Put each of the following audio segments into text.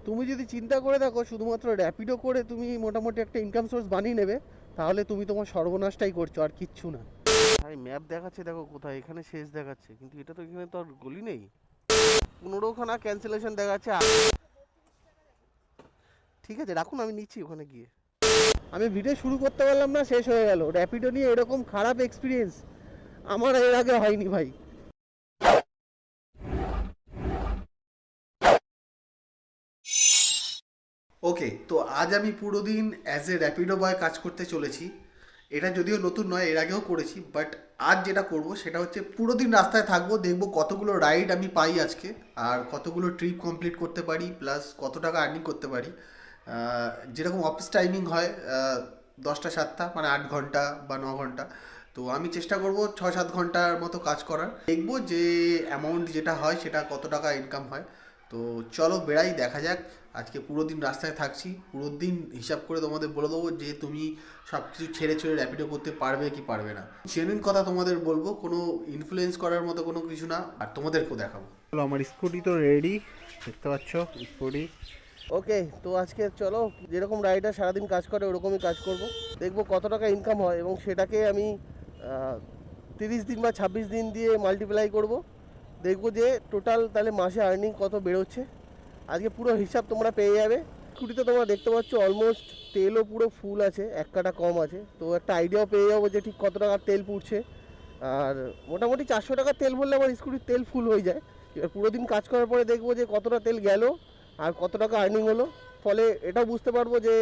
তুমি যদি চিন্তা করে দেখো শুধুমাত্র র্যাপিডো করে তুমি মোটামুটি একটা ইনকাম সোর্স বানিয়ে নেবে, তাহলে তুমি তোমার সর্বনাশটাই করছো, আর কিচ্ছু না। ভাই ম্যাপ দেখাচ্ছে দেখো কোথায়, এখানে শেষ দেখাচ্ছে, কিন্তু এটা তো এখানে তো আর গলি নেই। 15খানা ক্যান্সেলেশন দেখাচ্ছে। ঠিক আছে রাখুন, আমি নিচ্ছি ওখানে গিয়ে। আমি ভিডিও শুরু করতে পারলাম না, শেষ হয়ে গেল। র্যাপিডো নিয়ে এরকম খারাপ এক্সপিরিয়েন্স আমার এর আগে হয়নি ভাই। ওকে, তো আজ আমি পুরো দিন অ্যাজ এ র্যাপিডো বয় কাজ করতে চলেছি। এটা যদিও নতুন নয়, এর আগেও করেছি, বাট আজ যেটা করব সেটা হচ্ছে পুরো দিন রাস্তায় থাকবো, দেখবো কতগুলো রাইড আমি পাই আজকে, আর কতগুলো ট্রিপ কমপ্লিট করতে পারি, প্লাস কত টাকা আর্নিং করতে পারি। যেরকম অফিস টাইমিং হয় 10টা 7টা, মানে 8 ঘন্টা বা 9 ঘন্টা। তো আমি চেষ্টা করব 6-7 ঘন্টার মতো কাজ করার, দেখবো যে অ্যামাউন্ট যেটা হয় সেটা কত টাকা ইনকাম হয়। তো চলো বেড়াই, দেখা যাক। আজকে পুরো দিন রাস্তায় থাকছি, পুরো দিন হিসাব করে তোমাদের বলে দেবো যে তুমি সব কিছু ছেড়ে ছেড়ে র্যাপিডো করতে পারবে কি পারবে না। জেনুইন কথা তোমাদের বলবো, কোনো ইনফ্লুয়েন্স করার মতো কোনো কিছু না, আর তোমাদেরকেও দেখাবো। চলো, আমার স্কুটি তো রেডি, দেখতে পাচ্ছ স্কুটি। ওকে, তো আজকে চলো যেরকম রাইডার সারাদিন কাজ করে ওরকমই কাজ করব, দেখবো কত টাকা ইনকাম হয়, এবং সেটাকে আমি 30 দিন বা 26 দিন দিয়ে মাল্টিপ্লাই করব, দেখবো যে টোটাল তাহলে মাসে আর্নিং কত বেরোচ্ছে। আজকে পুরো হিসাব তোমরা পেয়ে যাবে। স্কুটিতে তোমরা দেখতে পাচ্ছ অলমোস্ট তেলও পুরো ফুল আছে, এক কাটা কম আছে, তো একটা আইডিয়াও পেয়ে যাবো যে ঠিক কত টাকার তেল পুড়ছে। আর মোটামুটি 400 টাকার তেল ভরলে আমার স্কুটির তেল ফুল হয়ে যায়। এবার পুরো দিন কাজ করার পরে দেখবো যে কতটা তেল গেল আর কত টাকা আর্নিং হলো, ফলে এটাও বুঝতে পারবো যে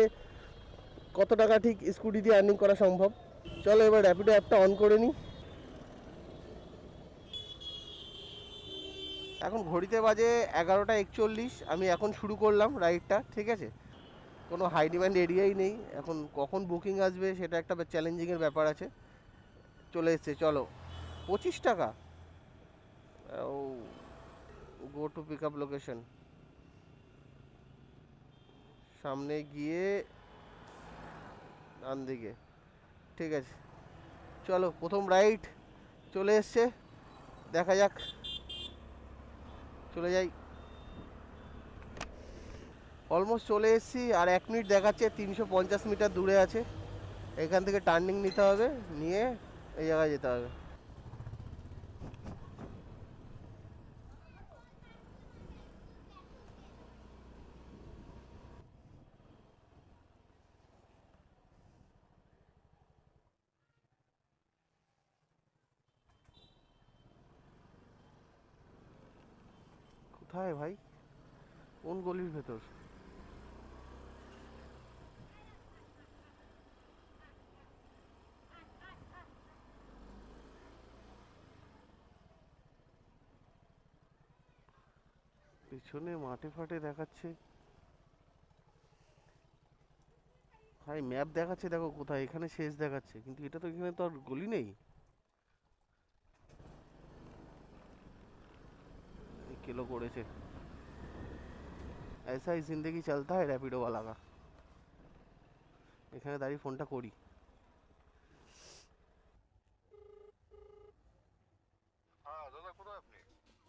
কত টাকা ঠিক স্কুটি দিয়ে আর্নিং করা সম্ভব। চলো এবার র্যাপিডো অ্যাপটা অন করে নিই। এখন ঘড়িতে বাজে 11টা 41, আমি এখন শুরু করলাম রাইডটা, ঠিক আছে। কোনো হাই ডিমান্ড এরিয়াই নেই এখন, কখন বুকিং আসবে সেটা একটা চ্যালেঞ্জিংয়ের ব্যাপার আছে। চলে এসছে, চলো। 25 টাকা। ও, go to pick up location, সামনে গিয়ে ডান দিকে, ঠিক আছে। চলো প্রথম রাইড চলে এসছে, দেখা যাক, চলে যাই। অলমোস্ট চলে এসেছি, আর 1 মিনিট দেখাচ্ছে, 350 মিটার দূরে আছে। এখান থেকে টার্নিং নিতে হবে, নিয়ে এই জায়গায় যেতে হবে। কোথায় ভাই, কোন গলির ভেতর? পেছনে মাঠে ফাটে দেখাচ্ছে ভাই, ম্যাপ দেখাচ্ছে দেখো কোথায়, এখানে শেষ দেখাচ্ছে, কিন্তু এটা তো এখানে তো আর গলি নেই। কিলো করেছে, ऐसा ही जिंदगी चलता है रैपिडो वाला का। এখানে দাঁড়িয়ে ফোনটা করি।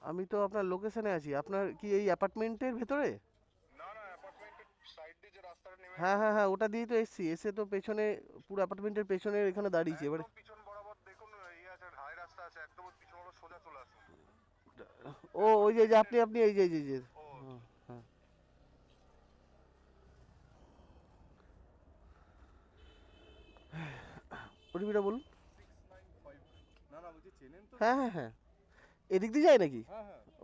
আমি তো আপনার লোকেশনে আছি, আপনার কি এই অ্যাপার্টমেন্টের ভেতরে? হ্যাঁ হ্যাঁ হ্যাঁ, ওটা দিয়েই তো এসছি, এসে তো পেছনে, পুরো অ্যাপার্টমেন্টের পেছনে এখানে দাঁড়িয়েছি এবারে। ও ওই যে আপনি আপনি এই যে এই যে হ্যাঁ, হ্যাঁ। ওটিপিটা বলুন। হ্যাঁ হ্যাঁ হ্যাঁ, এদিক দিয়ে যায় নাকি?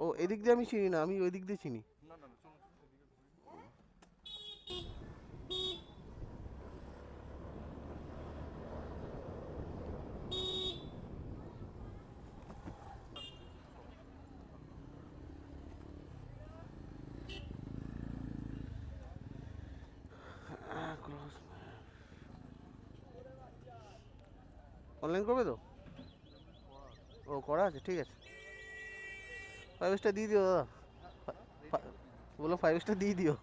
ও এদিক দিয়ে আমি চিনি না, আমি ওই দিক দিয়ে চিনি। অনলাইন করবে তো? ও করা আছে, ঠিক আছে। 5 স্টার দিয়ে দিও দাদা। বলো 5 স্টার দিয়ে দিও।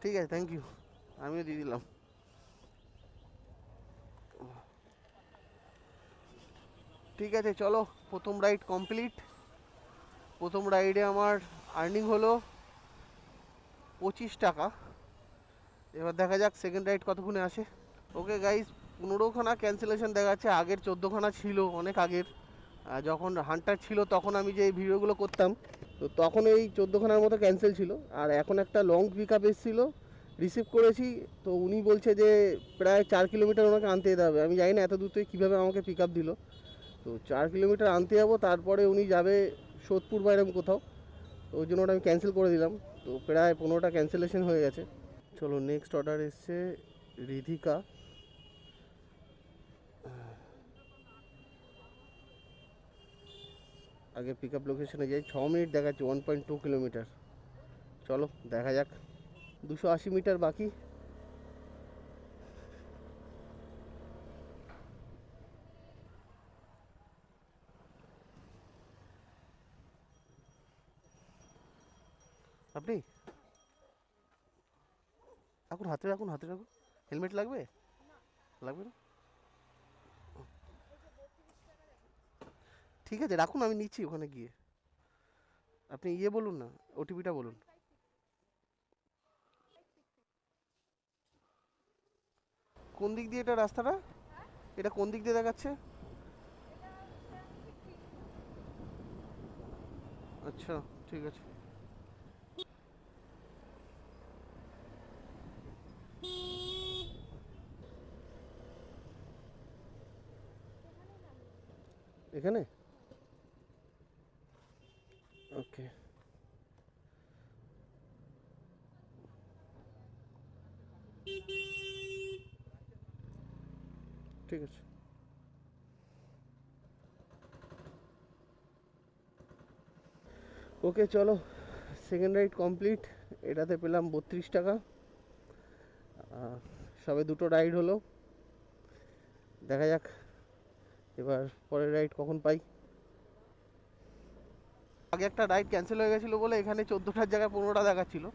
ঠিক আছে, থ্যাংক ইউ, আমিও দিয়ে দিলাম। ঠিক আছে চলো, প্রথম রাইড কমপ্লিট। প্রথম রাইডে আমার আর্নিং হলো 25 টাকা। এবার দেখা যাক সেকেন্ড রাইড কতক্ষণে আসে। ওকে গাইস, 15খানা ক্যান্সেলেশন দেখাচ্ছে। আগের 14খানা ছিল অনেক আগের, যখন হান্টার ছিল তখন আমি যে এই ভিডিওগুলো করতাম, তো তখন এই 14খানার মতো ক্যান্সেল ছিল। আর এখন একটা লং পিক আপ এসেছিলো, রিসিভ করেছি। তো উনি বলছে যে প্রায় 4 কিলোমিটার ওনাকে আনতে যেতে হবে। আমি জানি না এত দূর থেকে কীভাবে আমাকে পিক আপ দিল। তো 4 কিলোমিটার আনতে যাবো, তারপরে উনি যাবে সোদপুর বা এরকম কোথাও। তো ওই জন্য ওটা আমি ক্যান্সেল করে দিলাম। তো প্রায় 15টা ক্যান্সেলেশন হয়ে গেছে। চলো, নেক্সট অর্ডার এসছে রিধিকা। আগে পিক আপ লোকেশনে যাই। 6 মিনিট দেখাচ্ছি, 1.2 কিলোমিটার। চলো দেখা যাক। 280 মিটার বাকি। আপনি রাখুন, হাতে রাখুন, হাতে রাখুন। হেলমেট লাগবে? লাগবে না? ঠিক আছে, রাখুন, আমি নিচ্ছি ওখানে গিয়ে। আপনি বলুন না, ওটিপিটা বলুন। কোন দিক দিয়ে এটা রাস্তাটা? এটা কোন দিক দিয়ে দেখাচ্ছে? আচ্ছা, ঠিক আছে। এখানে ওকে, ঠিক আছে। ওকে চলো, সেকেন্ড রাইড কমপ্লিট। এটাতে পেলাম 32 টাকা। সবে দুটো রাইড হলো, দেখা যাক এবার পরের রাইড কখন পাই। আগে একটা রাইড ক্যান্সেল হয়ে গেছিলো বলে এখানে 14টার জায়গায় 15টা দেখাচ্ছিল।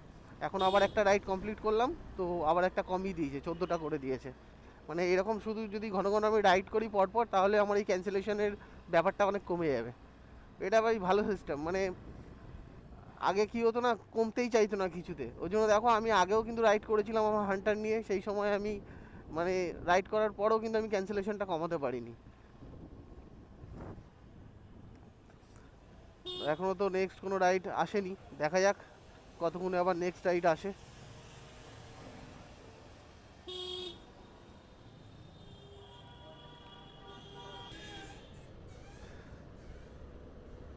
এখন আবার একটা রাইড কমপ্লিট করলাম, তো আবার একটা কমিয়ে দিয়েছে, 14টা করে দিয়েছে। মানে এরকম শুধু যদি ঘন ঘন আমি রাইড করি পরপর, তাহলে আমার এই ক্যান্সেলেশনের ব্যাপারটা অনেক কমে যাবে। এটা ভাই ভালো সিস্টেম। মানে আগে কী হতো না, কমতেই চাইতো না কিছুতে। ওই জন্য দেখো, আমি আগেও কিন্তু রাইড করেছিলাম আমার হান্টার নিয়ে। সেই সময় আমি মানে রাইড করার পরেও কিন্তু আমি ক্যান্সেলেশনটা কমাতে পারিনি। এখনও তো নেক্সট কোনো রাইড আসেনি, দেখা যাক কতক্ষণে আবার নেক্সট রাইড আসে।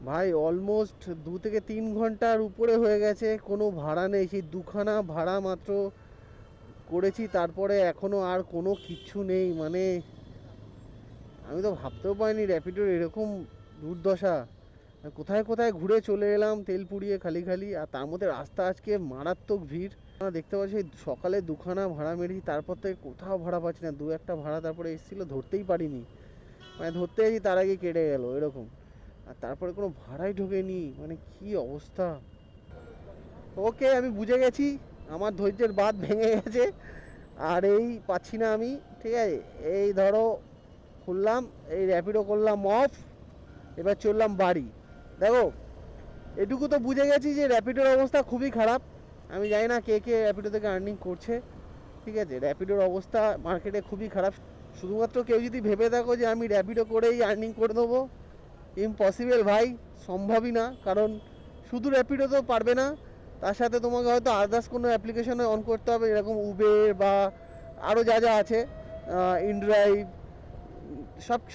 ভাই অলমোস্ট 2 থেকে 3 ঘন্টার উপরে হয়ে গেছে, কোনো ভাড়া নেই। সেই 2খানা ভাড়া মাত্র করেছি, তারপরে এখনও আর কোনো কিচ্ছু নেই। মানে আমি তো ভাবতেও পারিনি র্যাপিডোর এরকম দুর্দশা। কোথায় কোথায় ঘুরে চলে এলাম তেল পুড়িয়ে খালি খালি, আর তার মধ্যে রাস্তা আজকে মারাত্মক ভিড়। দেখতে পাচ্ছি সকালে 2খানা ভাড়া মেরেছি, তারপর থেকে কোথাও ভাড়া পাচ্ছি না। 2-1টা ভাড়া তারপরে এসেছিলো, ধরতেই পারিনি। মানে ধরতে গেছি তার আগে কেটে গেল এরকম। আর তারপরে কোনো ভাড়াই ঢোকেনি, মানে কি অবস্থা। ওকে, আমি বুঝে গেছি, আমার ধৈর্যের বাঁধ ভেঙে গেছে। আর এই পাচ্ছি না আমি, ঠিক আছে। এই ধরো খুললাম, এই র্যাপিডো করলাম অফ, এবার চললাম বাড়ি। দেখো, এটুকু তো বুঝে গেছি যে র্যাপিডোর অবস্থা খুবই খারাপ। আমি জানি না কে কে র্যাপিডো থেকে আর্নিং করছে, ঠিক আছে। র্যাপিডোর অবস্থা মার্কেটে খুবই খারাপ। শুধুমাত্র কেউ যদি ভেবে দেখো যে আমি র্যাপিডো করেই আর্নিং করে দেবো, ইম্পসিবল ভাই, সম্ভবই না। কারণ শুধু র্যাপিডো তো পারবে না, তার সাথে তোমাকে হয়তো আদার্স কোনো অ্যাপ্লিকেশনে অন করতে হবে, এরকম উবের বা আরও যা যা আছে, ইনড্রাইভ,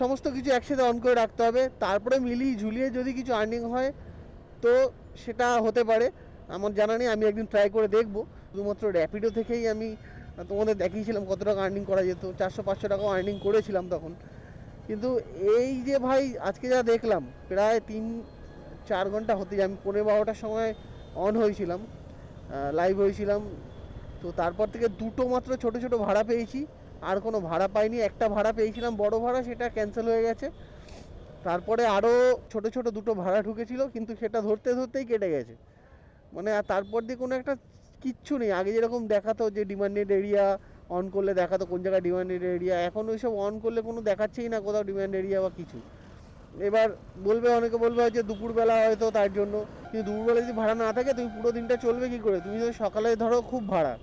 সমস্ত কিছু একসাথে অন করে রাখতে হবে। তারপরে মিলিয়ে ঝুলিয়ে যদি কিছু আর্নিং হয় তো সেটা হতে পারে। আমার জানা নেই, আমি একদিন ট্রাই করে দেখবো। শুধুমাত্র র্যাপিডো থেকেই আমি তোমাদের দেখিয়েছিলাম কত টাকা আর্নিং করা যেত। 400-500 টাকাও আর্নিং করেছিলাম তখন। কিন্তু এই যে ভাই আজকে যা দেখলাম, প্রায় 3-4 ঘন্টা হতে যায়। আমি 11:30টার সময় অন হয়েছিলাম, লাইভ হয়েছিলাম। তো তারপর থেকে দুটো মাত্র ছোটো ছোটো ভাড়া পেয়েছি, আর কোনো ভাড়া পাইনি। একটা ভাড়া পেয়েছিলাম বড় ভাড়া, সেটা ক্যান্সেল হয়ে গেছে। তারপরে আরও ছোটো ছোটো দুটো ভাড়া ঢুকেছিল, কিন্তু সেটা ধরতে ধরতেই কেটে গেছে। মানে আর তারপর দিয়ে কোনো একটা কিচ্ছু নেই। আগে যেরকম দেখাতো যে ডিমান্ডেড এরিয়া অন করলে দেখাতো কোন জায়গায় ডিমান্ডেড এরিয়া, এখন ওইসব অন করলে কোনো দেখাচ্ছেই না কোথাও ডিমান্ড এরিয়া বা কিছু। এবার বলবে, অনেকে বলবে হয়তো দুপুরবেলা হয়তো তার জন্য, কিন্তু দুপুরবেলা যদি ভাড়া না থাকে তুমি পুরো দিনটা চলবে কি করে? তুমি যদি সকালে ধরো খুব ভাড়া,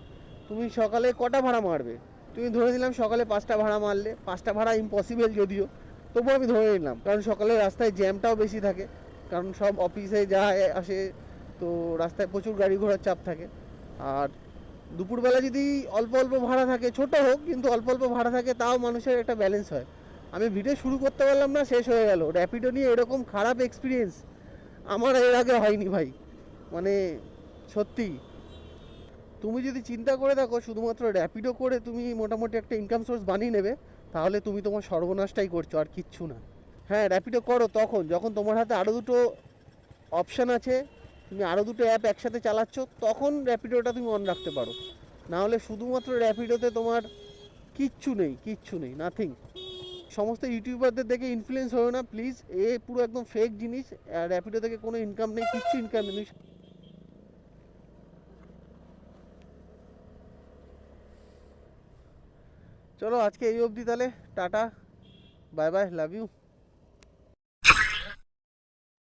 তুমি সকালে কটা ভাড়া মারবে? তুমি ধরে নিলাম সকালে 5টা ভাড়া মারলে, 5টা ভাড়া ইম্পসিবল যদিও, তবুও আমি ধরে নিলাম, কারণ সকালে রাস্তায় জ্যামটাও বেশি থাকে, কারণ সব অফিসে যায় আসে, তো রাস্তায় প্রচুর গাড়ি ঘোড়ার চাপ থাকে। আর দুপুরবেলা যদি অল্প অল্প ভাড়া থাকে, ছোট হোক কিন্তু অল্প অল্প ভাড়া থাকে, তাও মানুষের একটা ব্যালেন্স হয়। আমি ভিডিও শুরু করতে পারলাম না, শেষ হয়ে গেল। র্যাপিডো নিয়ে এরকম খারাপ এক্সপিরিয়েন্স আমার এর আগে হয়নি ভাই, মানে সত্যি। তুমি যদি চিন্তা করে দেখো শুধুমাত্র র্যাপিডো করে তুমি মোটামুটি একটা ইনকাম সোর্স বানিয়ে নেবে, তাহলে তুমি তোমার সর্বনাশটাই করছো, আর কিচ্ছু না। হ্যাঁ, র্যাপিডো করো তখন যখন তোমার হাতে আরও দুটো অপশান আছে, তুমি আরও দুটো অ্যাপ একসাথে চালাচ্ছ, তখন র্যাপিডোটা তুমি অন রাখতে পারো। না হলে শুধুমাত্র র্যাপিডোতে তোমার কিচ্ছু নেই, কিচ্ছু নেই, নাথিং। সমস্ত ইউটিউবারদের দেখে ইনফ্লুয়েন্স হয়েও না প্লিজ, এ পুরো একদম ফেক জিনিস। র্যাপিডো থেকে কোনো ইনকাম নেই, কিচ্ছু ইনকাম নেই। চলো আজকে এই অবধি তাহলে, tata, bye bye, love you.